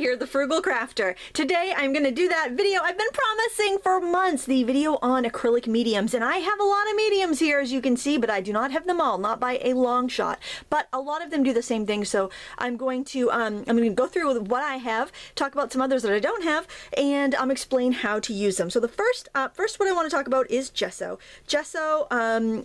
here, the Frugal Crafter. Today I'm going to do that video I've been promising for months, the video on acrylic mediums. And I have a lot of mediums here, as you can see, but I do not have them all, not by a long shot. But a lot of them do the same thing, so I'm going to go through what I have, talk about some others that I don't have, and explain how to use them. So the first what I want to talk about is gesso. Gesso,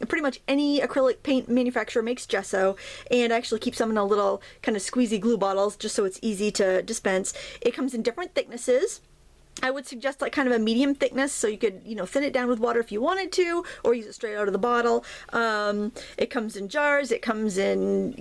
pretty much any acrylic paint manufacturer makes gesso, and I actually keep some in a little kind of squeezy glue bottles just so it's easy to dispense. It comes in different thicknesses. I would suggest like kind of a medium thickness, so you could, thin it down with water if you wanted to, or use it straight out of the bottle. It comes in jars, it comes in,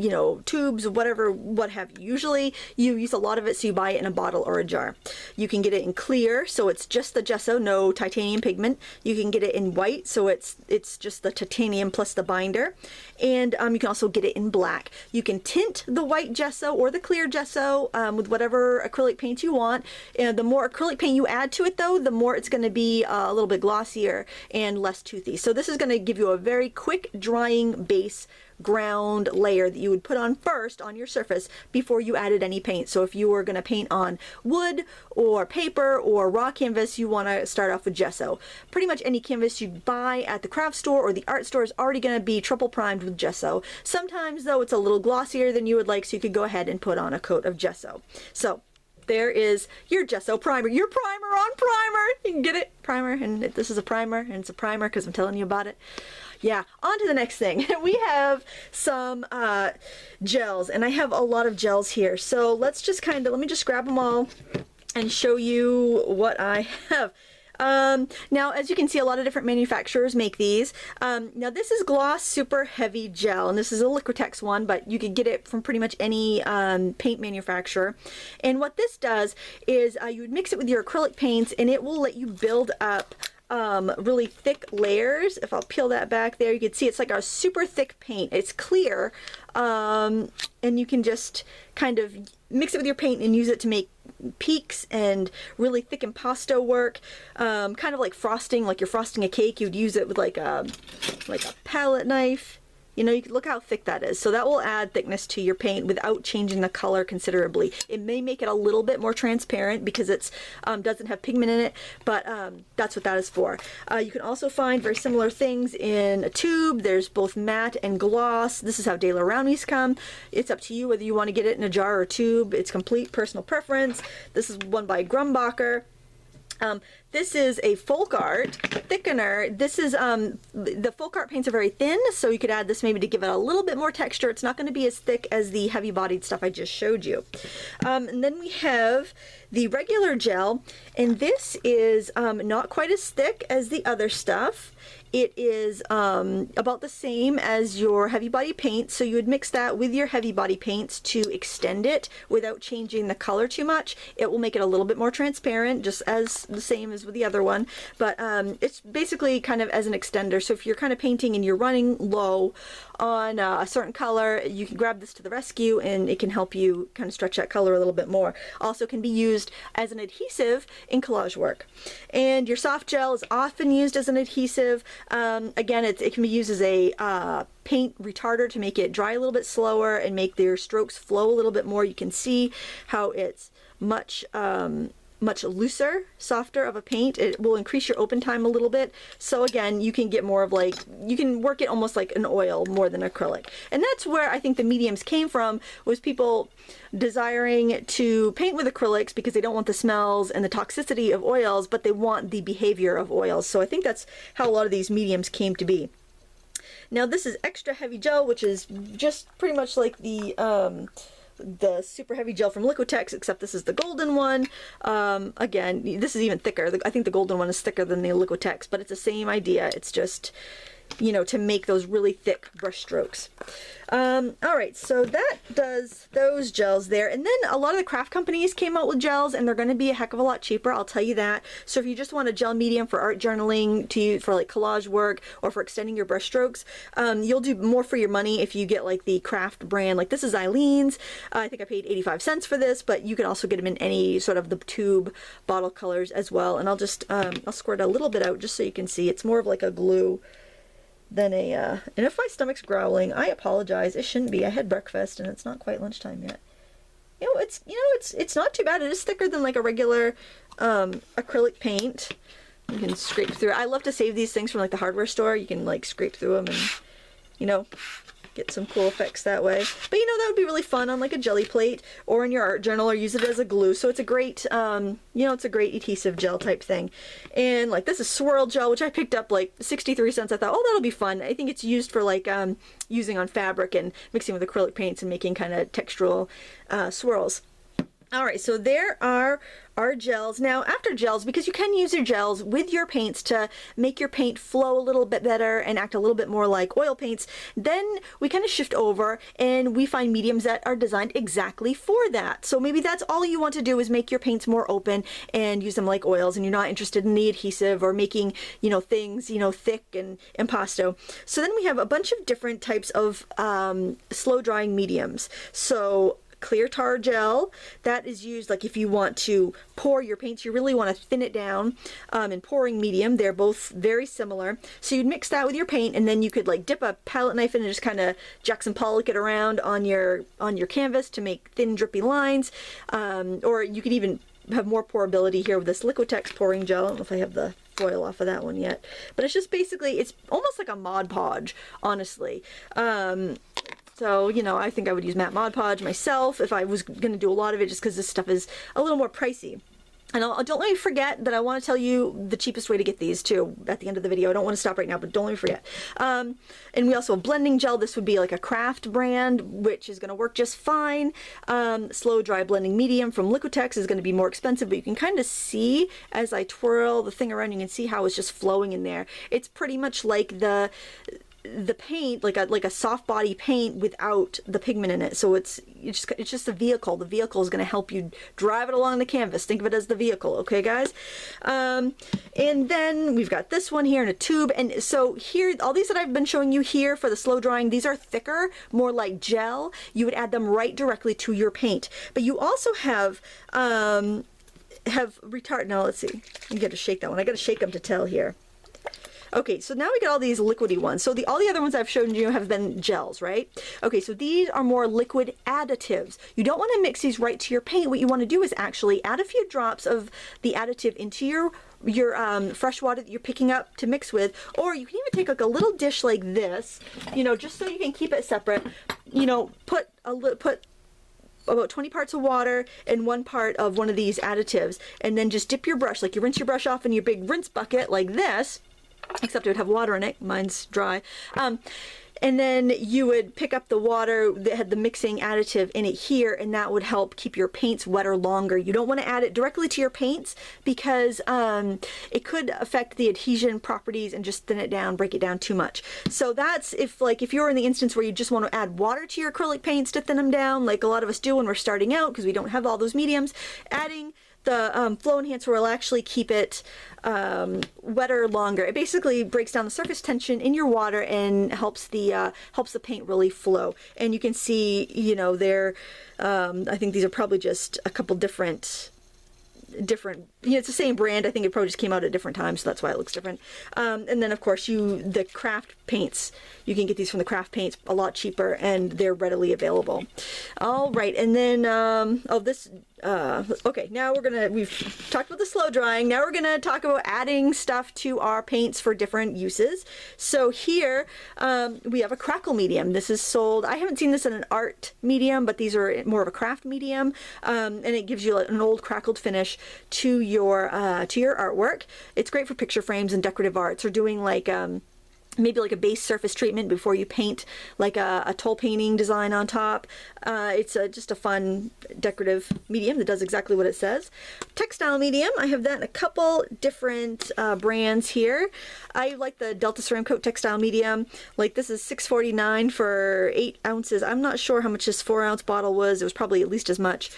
tubes, whatever, what have you. Usually you use a lot of it, so you buy it in a bottle or a jar. You can get it in clear, so it's just the gesso, no titanium pigment. You can get it in white, so it's just the titanium plus the binder. And you can also get it in black. You can tint the white gesso or the clear gesso with whatever acrylic paint you want. And the more acrylic paint you add to it, though, the more it's going to be a little bit glossier and less toothy. So this is going to give you a very quick drying base ground layer that you would put on first on your surface before you added any paint. So if you were going to paint on wood or paper or raw canvas, you want to start off with gesso. Pretty much any canvas you buy at the craft store or the art store is already going to be triple primed with gesso. Sometimes, though, it's a little glossier than you would like, so you could go ahead and put on a coat of gesso. So there is your gesso primer, your primer on primer. You can get it, primer, and this is a primer, and it's a primer because I'm telling you about it. Yeah, on to the next thing. We have some gels, and I have a lot of gels here. So let's just let me just grab them all and show you what I have. Now, as you can see, a lot of different manufacturers make these. Now, this is Gloss Super Heavy Gel, and this is a Liquitex one, but you can get it from pretty much any paint manufacturer. And what this does is you would mix it with your acrylic paints, and it will let you build up really thick layers. If I'll peel that back there, you can see it's like a super thick paint. It's clear, and you can just kind of mix it with your paint and use it to make peaks and really thick impasto work, kind of like frosting, like you're frosting a cake. You'd use it with like a palette knife. You can look how thick that is. So that will add thickness to your paint without changing the color considerably. It may make it a little bit more transparent because it's doesn't have pigment in it, but that's what that is for. You can also find very similar things in a tube. There's both matte and gloss. This is how Daler Rowney's come. It's up to you whether you want to get it in a jar or a tube. It's complete personal preference. This is one by Grumbacher. This is a folk art thickener. This is, the folk art paints are very thin, so you could add this maybe to give it a little bit more texture. It's not going to be as thick as the heavy bodied stuff I just showed you. And then we have the regular gel, and this is not quite as thick as the other stuff. It is about the same as your heavy body paint, so you would mix that with your heavy body paints to extend it without changing the color too much. It will make it a little bit more transparent, just as the same as with the other one, but it's basically kind of as an extender. So if you're kind of painting and you're running low on a certain color, you can grab this to the rescue and it can help you kind of stretch that color a little bit more. Also can be used as an adhesive in collage work. And your soft gel is often used as an adhesive. Again, it can be used as a paint retarder to make it dry a little bit slower and make their strokes flow a little bit more. You can see how it's much looser, softer of a paint. It will increase your open time a little bit. So again, you can get more of you can work it almost like an oil more than acrylic. And that's where I think the mediums came from, was people desiring to paint with acrylics because they don't want the smells and the toxicity of oils, but they want the behavior of oils. So I think that's how a lot of these mediums came to be. Now this is extra heavy gel, which is just pretty much like the super heavy gel from Liquitex, except this is the golden one. Again, this is even thicker. I think the golden one is thicker than the Liquitex, but it's the same idea. It's just, to make those really thick brush strokes. Alright, so that does those gels there. And then a lot of the craft companies came out with gels, and they're going to be a heck of a lot cheaper, I'll tell you that. So if you just want a gel medium for art journaling, for like collage work, or for extending your brush strokes, you'll do more for your money if you get like the craft brand. Like this is Eileen's. I think I paid 85 cents for this, but you can also get them in any sort of the tube bottle colors as well. And I'll just, I'll squirt a little bit out just so you can see. It's more of like a glue than a, and if my stomach's growling, I apologize. It shouldn't be. I had breakfast and it's not quite lunchtime yet. it's not too bad. It is thicker than like a regular acrylic paint. You can scrape through. I love to save these things from like the hardware store. You can like scrape through them and, you know, get some cool effects that way. But you know, that would be really fun on like a jelly plate or in your art journal, or use it as a glue. So it's a great, you know, it's a great adhesive gel type thing. And like this is swirl gel, which I picked up like 63 cents. I thought, oh, that'll be fun. I think it's used for like using on fabric and mixing with acrylic paints and making kind of textural swirls. All right, so there are our gels. Now, after gels, because you can use your gels with your paints to make your paint flow a little bit better and act a little bit more like oil paints, then we kind of shift over and we find mediums that are designed exactly for that. So maybe that's all you want to do, is make your paints more open and use them like oils, and you're not interested in the adhesive or making, you know, things, you know, thick and impasto. So then we have a bunch of different types of slow drying mediums. So clear tar gel, that is used like if you want to pour your paints, you really want to thin it down, and pouring medium, they're both very similar. So you'd mix that with your paint, and then you could like dip a palette knife in and just kind of Jackson Pollock it around on your canvas to make thin drippy lines, or you could even have more pourability here with this Liquitex pouring gel. I don't know if I have the foil off of that one yet, but it's just basically, it's almost like a Mod Podge, honestly. So, you know, I think I would use matte Mod Podge myself if I was going to do a lot of it, just because this stuff is a little more pricey. And don't let me forget that I want to tell you the cheapest way to get these too at the end of the video. I don't want to stop right now, but don't let me forget. And we also have blending gel. This would be like a Craft brand, which is going to work just fine. Slow dry blending medium from Liquitex is going to be more expensive, but you can kind of see as I twirl the thing around, you can see how it's just flowing in there. It's pretty much like the paint, like a soft body paint without the pigment in it. So it's just a vehicle. The vehicle is going to help you drive it along the canvas. Think of it as the vehicle, okay, guys? And then we've got this one here in a tube. And so here, all these that I've been showing you here for the slow drying, these are thicker, more like gel. You would add them right directly to your paint. But you also have retard. Now let's see. You got to shake that one. I got to shake them to tell here. Okay, so now we get all these liquidy ones. So all the other ones I've shown you have been gels, right? Okay, so these are more liquid additives. You don't want to mix these right to your paint. What you want to do is actually add a few drops of the additive into your fresh water that you're picking up to mix with, or you can even take like a little dish like this, you know, just so you can keep it separate. You know, put about 20 parts of water and 1 part of one of these additives, and then just dip your brush, like you rinse your brush off in your big rinse bucket like this, except it would have water in it. Mine's dry. And then you would pick up the water that had the mixing additive in it here, and that would help keep your paints wetter longer. You don't want to add it directly to your paints because it could affect the adhesion properties and just thin it down, break it down too much. So that's if you're in the instance where you just want to add water to your acrylic paints to thin them down, like a lot of us do when we're starting out because we don't have all those mediums, adding the flow enhancer will actually keep it wetter longer. It basically breaks down the surface tension in your water and helps the paint really flow. And you can see, you know, I think these are probably just a couple different, you know, it's the same brand. I think it probably just came out at different times, so that's why it looks different. And then of course the Craft paints, you can get these from the Craft paints a lot cheaper, and they're readily available. All right, and then okay, now we've talked about the slow drying. Now we're gonna talk about adding stuff to our paints for different uses. So here we have a crackle medium. This is sold, I haven't seen this in an art medium, but these are more of a craft medium, and it gives you an old crackled finish to your artwork. It's great for picture frames and decorative arts, or doing like maybe like a base surface treatment before you paint like a toll painting design on top. It's just a fun decorative medium that does exactly what it says. Textile medium, I have that in a couple different brands here. I like the Delta Ceramcoat textile medium. Like this is $6.49 for 8 ounces. I'm not sure how much this 4-ounce bottle was. It was probably at least as much.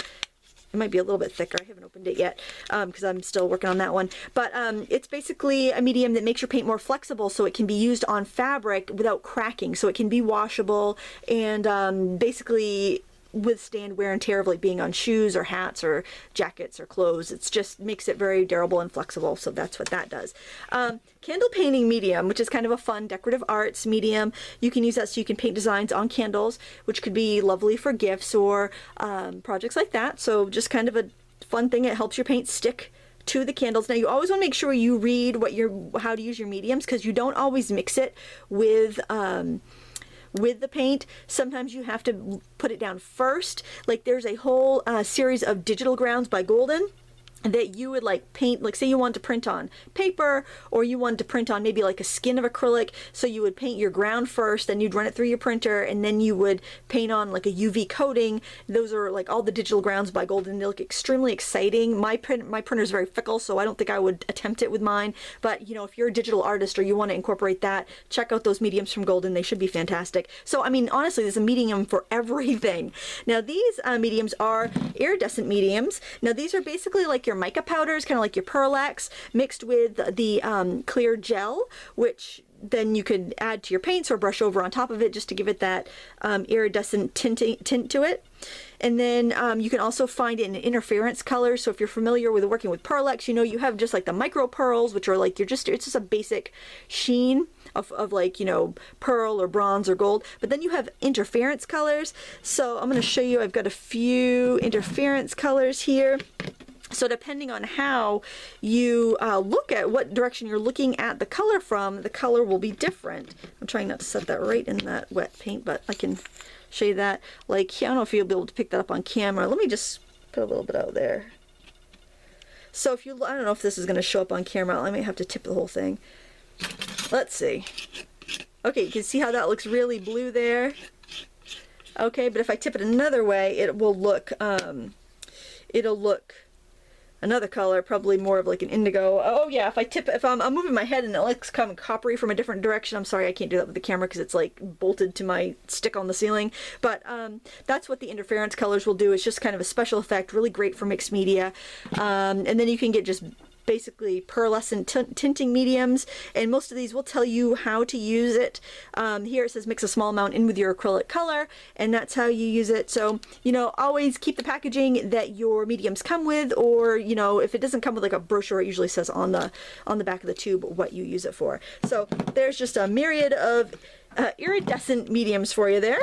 It might be a little bit thicker. I haven't opened it yet because I'm still working on that one. But it's basically a medium that makes your paint more flexible so it can be used on fabric without cracking. So it can be washable, and basically withstand wear and tear of like being on shoes or hats or jackets or clothes. It's just makes it very durable and flexible, so that's what that does. Candle painting medium, which is kind of a fun decorative arts medium. You can use that so you can paint designs on candles, which could be lovely for gifts or projects like that. So just kind of a fun thing. It helps your paint stick to the candles. Now you always want to make sure you read how to use your mediums, because you don't always mix it with the paint. Sometimes you have to put it down first. Like there's a whole series of digital grounds by Golden that you would like paint, like say you want to print on paper, or you wanted to print on maybe like a skin of acrylic, so you would paint your ground first, then you'd run it through your printer, and then you would paint on like a UV coating. Those are like all the digital grounds by Golden. They look extremely exciting. My printer is very fickle, so I don't think I would attempt it with mine, but you know, if you're a digital artist or you want to incorporate that, check out those mediums from Golden. They should be fantastic. So I mean, honestly, there's a medium for everything. Now these mediums are iridescent mediums. Now these are basically like your mica powders, kind of like your Pearlax, mixed with the clear gel, which then you could add to your paints or brush over on top of it just to give it that iridescent tint to it. And then you can also find it in interference colors. So if you're familiar with working with Pearlax, you know you have just like the micro pearls, which are like it's just a basic sheen of like, you know, pearl or bronze or gold. But then you have interference colors. So I'm going to show you, I've got a few interference colors here. So depending on how you look at what direction you're looking at the color from, the color will be different. I'm trying not to set that right in that wet paint, but I can show you that. Like, I don't know if you'll be able to pick that up on camera. Let me just put a little bit out there. So if you, I don't know if this is going to show up on camera. I may have to tip the whole thing. Let's see. Okay, you can see how that looks really blue there. Okay, but if I tip it another way, it will look, it'll look another color, probably more of like an indigo. Oh yeah, if I'm moving my head and it looks kind of coppery from a different direction, I'm sorry I can't do that with the camera because it's like bolted to my stick on the ceiling. But that's what the interference colors will do. It's just kind of a special effect, really great for mixed media. And then you can get just basically pearlescent tinting mediums, and most of these will tell you how to use it. Here it says mix a small amount in with your acrylic color, and that's how you use it. So, you know, always keep the packaging that your mediums come with, or, you know, if it doesn't come with like a brochure, it usually says on the back of the tube what you use it for. So there's just a myriad of iridescent mediums for you there.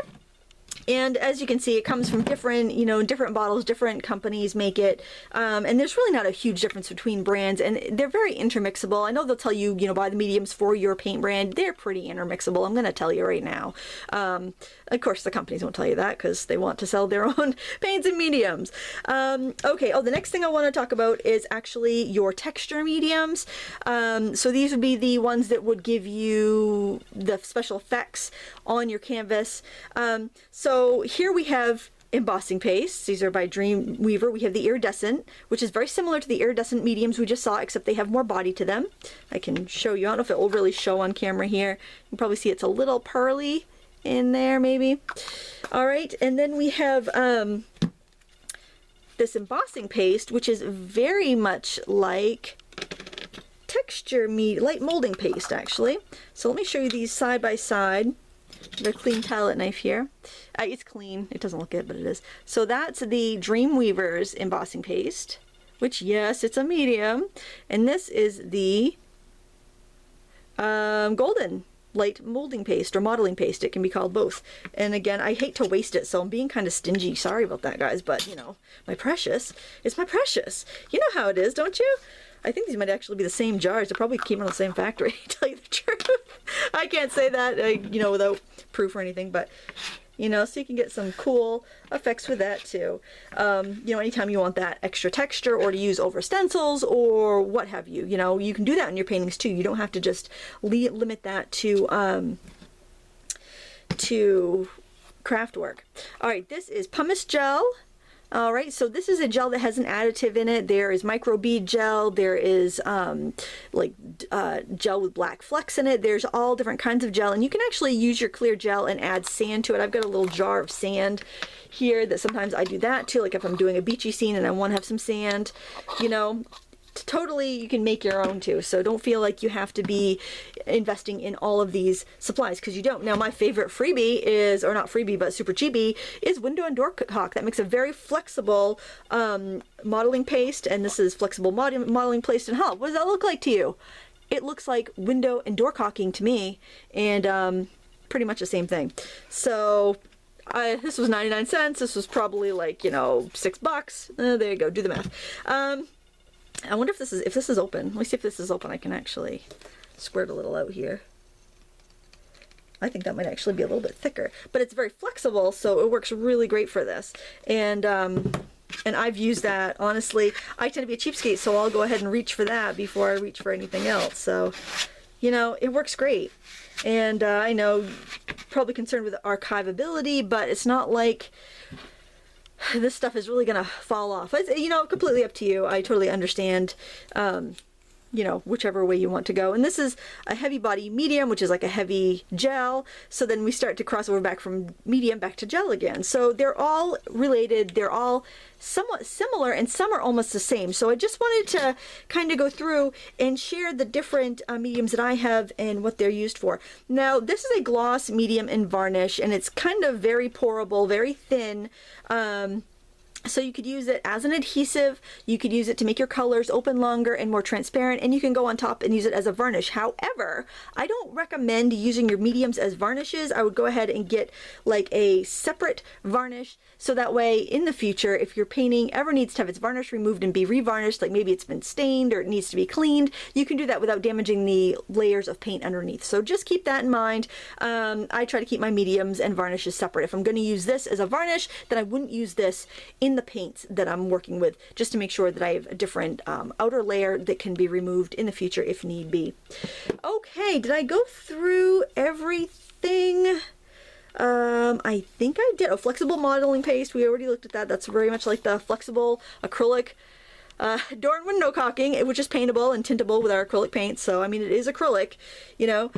And as you can see, it comes from different, you know, different bottles, different companies make it. And there's really not a huge difference between brands, and they're very intermixable. I know they'll tell you, you know, buy the mediums for your paint brand. They're pretty intermixable. I'm going to tell you right now. Of course, the companies won't tell you that because they want to sell their own paints and mediums. Okay, the next thing I want to talk about is actually your texture mediums. So these would be the ones that would give you the special effects on your canvas. So here we have embossing paste. These are by Dreamweaver. We have the iridescent, which is very similar to the iridescent mediums we just saw, except they have more body to them. I can show you. I don't know if it will really show on camera here. You can probably see it's a little pearly in there, maybe. All right, and then we have this embossing paste, which is very much like light molding paste, actually. So let me show you these side by side. The clean palette knife here. It's clean. It doesn't look good, but it is. So that's the Dreamweaver's embossing paste, which, yes, it's a medium. And this is the Golden light molding paste or modeling paste. It can be called both. And again, I hate to waste it, so I'm being kind of stingy. Sorry about that, guys, but you know, my precious is my precious. You know how it is, don't you? I think these might actually be the same jars. They probably came from the same factory, to tell you the truth. I can't say that, you know, without proof or anything, but, you know, so you can get some cool effects with that too. You know, anytime you want that extra texture or to use over stencils or what have you, you know, you can do that in your paintings too. You don't have to just limit that to craft work. All right, this is pumice gel. All right, so this is a gel that has an additive in it. There is micro bead gel. There is gel with black flecks in it. There's all different kinds of gel, and you can actually use your clear gel and add sand to it. I've got a little jar of sand here that sometimes I do that too, like if I'm doing a beachy scene and I want to have some sand, you know, totally, you can make your own too. So don't feel like you have to be investing in all of these supplies, because you don't. Now my favorite freebie is, or not freebie, but super cheapy, is Window and Door Caulk. That makes a very flexible modeling paste, and this is flexible modeling paste. And how, what does that look like to you? It looks like window and door caulking to me, and pretty much the same thing. So this was 99 cents. This was probably like, you know, $6. There you go. Do the math. I wonder if this is open. Let me see if this is open. I can actually squirt a little out here. I think that might actually be a little bit thicker, but it's very flexible, so it works really great for this. And I've used that, honestly. I tend to be a cheapskate, so I'll go ahead and reach for that before I reach for anything else. So, you know, it works great. And I know probably concerned with archivability, but it's not like this stuff is really gonna fall off. It's, you know, completely up to you. I totally understand, you know, whichever way you want to go. And this is a heavy body medium, which is like a heavy gel. So then we start to cross over back from medium back to gel again. So they're all related. They're all somewhat similar, and some are almost the same. So I just wanted to kind of go through and share the different mediums that I have and what they're used for. Now, this is a gloss, medium, and varnish, and it's kind of very pourable, very thin. So you could use it as an adhesive, you could use it to make your colors open longer and more transparent, and you can go on top and use it as a varnish. However, I don't recommend using your mediums as varnishes. I would go ahead and get like a separate varnish, so that way in the future, if your painting ever needs to have its varnish removed and be revarnished, like maybe it's been stained or it needs to be cleaned, you can do that without damaging the layers of paint underneath. So just keep that in mind. I try to keep my mediums and varnishes separate. If I'm going to use this as a varnish, then I wouldn't use this in the paints that I'm working with, just to make sure that I have a different outer layer that can be removed in the future if need be. Okay, did I go through everything? I think I did. Oh, flexible modeling paste, we already looked at that. That's very much like the flexible acrylic door and window caulking, which is paintable and tintable with our acrylic paint. So I mean, it is acrylic, you know.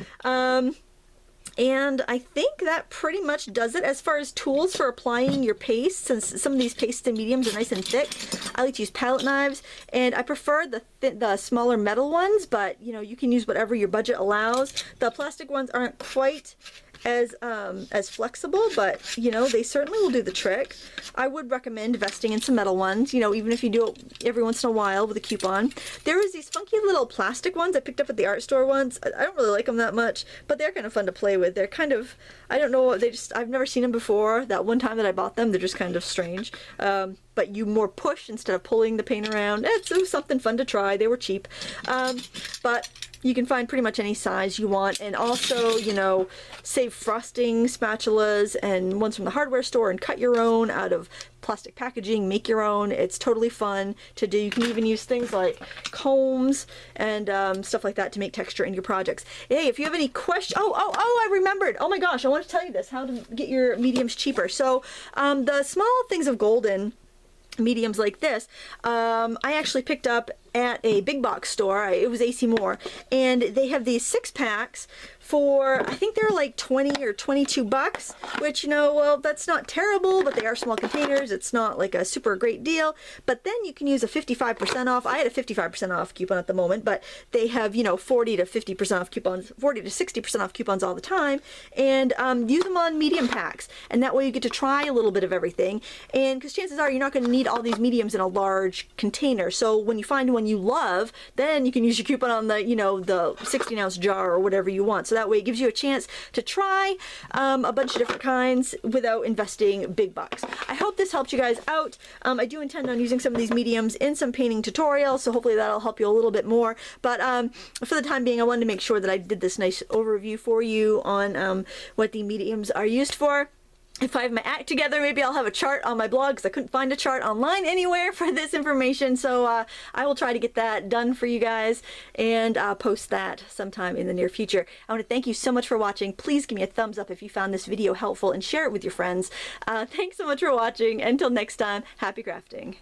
And I think that pretty much does it as far as tools for applying your paste. Since some of these pastes and mediums are nice and thick, I like to use palette knives, and I prefer the smaller metal ones, but you know, you can use whatever your budget allows. The plastic ones aren't quite as flexible, but you know, they certainly will do the trick. I would recommend investing in some metal ones, you know, even if you do it every once in a while with a coupon. There is these funky little plastic ones I picked up at the art store once. I don't really like them that much, but they're kind of fun to play with. They're kind of, I don't know, I've never seen them before. That one time that I bought them, they're just kind of strange. But you more push instead of pulling the paint around. It was something fun to try. They were cheap. But you can find pretty much any size you want, and also, you know, save frosting spatulas and ones from the hardware store and cut your own out of plastic packaging, make your own. It's totally fun to do. You can even use things like combs and stuff like that to make texture in your projects. Hey, if you have any questions, I remembered. Oh my gosh, I want to tell you this, how to get your mediums cheaper. So the Small Things of Golden mediums like this, I actually picked up at a big box store. It was AC Moore, and they have these 6-packs for, I think they're like 20 or 22 bucks, which, you know, well, that's not terrible, but they are small containers. It's not like a super great deal, but then you can use a 55% off. I had a 55% off coupon at the moment, but they have, you know, 40 to 50% off coupons, 40 to 60% off coupons all the time, and use them on medium packs, and that way you get to try a little bit of everything, and because chances are you're not going to need all these mediums in a large container. So when you find one you love, then you can use your coupon on the, you know, the 16-ounce jar or whatever you want. So that way it gives you a chance to try a bunch of different kinds without investing big bucks. I hope this helped you guys out. I do intend on using some of these mediums in some painting tutorials, so hopefully that'll help you a little bit more. But for the time being, I wanted to make sure that I did this nice overview for you on what the mediums are used for. If I have my act together, maybe I'll have a chart on my blog, because I couldn't find a chart online anywhere for this information. So I will try to get that done for you guys and post that sometime in the near future. I want to thank you so much for watching. Please give me a thumbs up if you found this video helpful, and share it with your friends. Thanks so much for watching. Until next time, happy crafting.